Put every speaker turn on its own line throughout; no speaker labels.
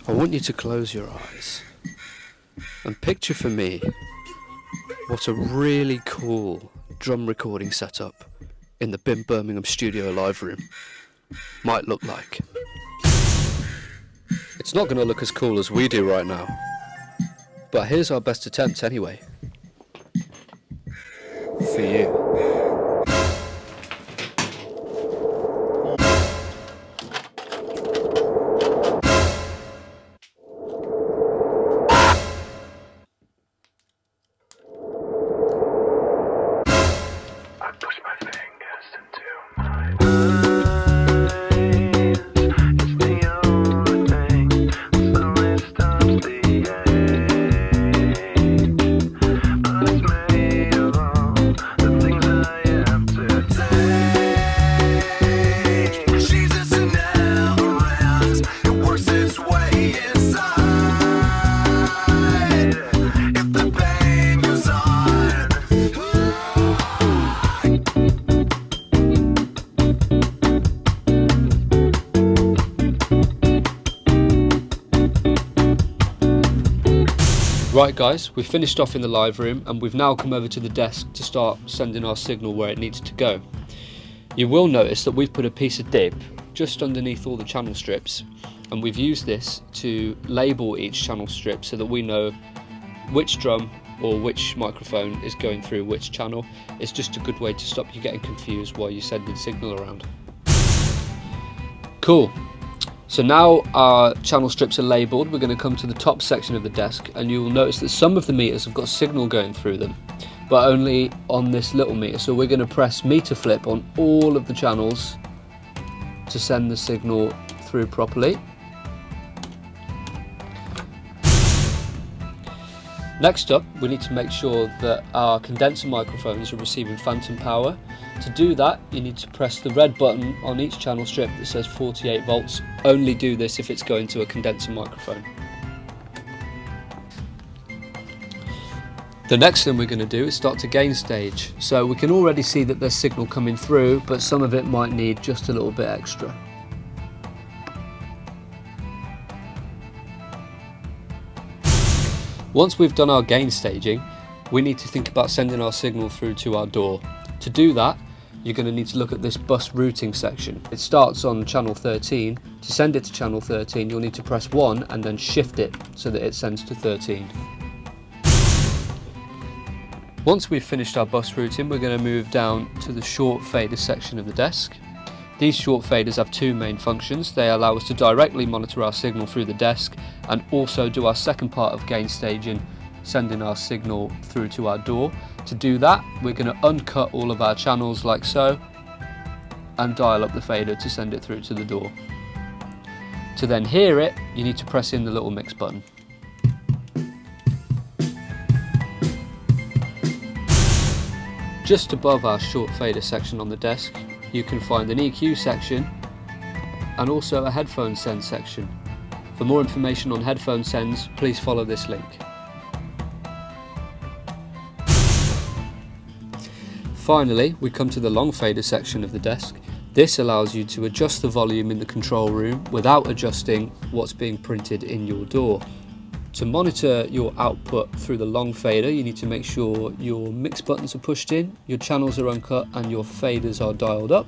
I want you to close your eyes and picture for me what a really cool drum recording setup in the BIMM Birmingham studio live room might look like. It's not going to look as cool as we do right now, but here's our best attempt anyway. For you. Right guys, we've finished off in the live room and we've now come over to the desk to start sending our signal where it needs to go. You will notice that we've put a piece of dip just underneath all the channel strips, and we've used this to label each channel strip so that we know which drum or which microphone is going through which channel. It's just a good way to stop you getting confused while you're sending signal around. Cool. So now our channel strips are labelled. We're going to come to the top section of the desk and you will notice that some of the meters have got signal going through them, but only on this little meter. So we're going to press meter flip on all of the channels to send the signal through properly. Next up, we need to make sure that our condenser microphones are receiving phantom power. To do that, you need to press the red button on each channel strip that says 48 volts. Only do this if it's going to a condenser microphone. The next thing we're going to do is start to gain stage. So we can already see that there's signal coming through, but some of it might need just a little bit extra. Once we've done our gain staging, we need to think about sending our signal through to our DAW. To do that, you're going to need to look at this bus routing section. It starts on channel 13. To send it to channel 13, you'll need to press 1 and then shift it so that it sends to 13. Once we've finished our bus routing, we're going to move down to the short fader section of the desk. These short faders have two main functions. They allow us to directly monitor our signal through the desk and also do our second part of gain staging, sending our signal through to our DAW. To do that, we're going to uncut all of our channels like so and dial up the fader to send it through to the DAW. To then hear it, you need to press in the little mix button. Just above our short fader section on the desk, you can find an EQ section and also a headphone send section. For more information on headphone sends, please follow this link. Finally, we come to the long fader section of the desk. This allows you to adjust the volume in the control room without adjusting what's being printed in your DAW. To monitor your output through the long fader, you need to make sure your mix buttons are pushed in, your channels are uncut and your faders are dialed up.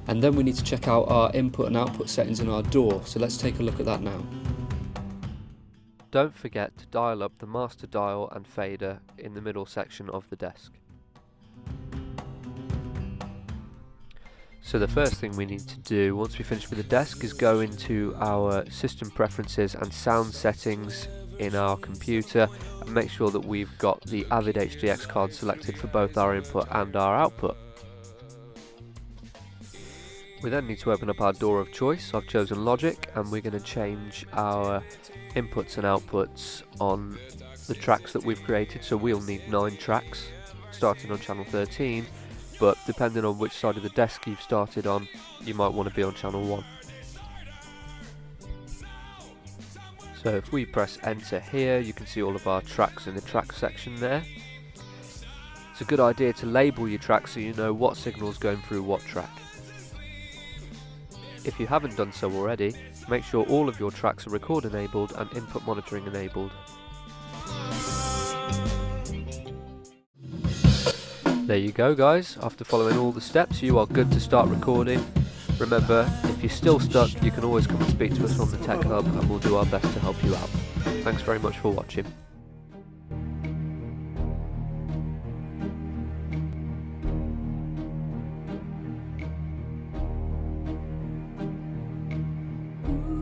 And then we need to check out our input and output settings in our DAW, so let's take a look at that now. Don't forget to dial up the master dial and fader in the middle section of the desk. So the first thing we need to do once we finish with the desk is go into our system preferences and sound settings in our computer and make sure that we've got the Avid HDX card selected for both our input and our output. We then need to open up our DAW of choice. I've chosen Logic and we're going to change our inputs and outputs on the tracks that we've created. So we'll need 9 tracks starting on channel 13. But depending on which side of the desk you've started on, you might want to be on channel 1. So if we press enter here, you can see all of our tracks in the track section there. It's a good idea to label your tracks so you know what signal is going through what track. If you haven't done so already, make sure all of your tracks are record enabled and input monitoring enabled. There you go guys, after following all the steps you are good to start recording. Remember, if you're still stuck, you can always come and speak to us on the Tech Hub and we'll do our best to help you out. Thanks very much for watching.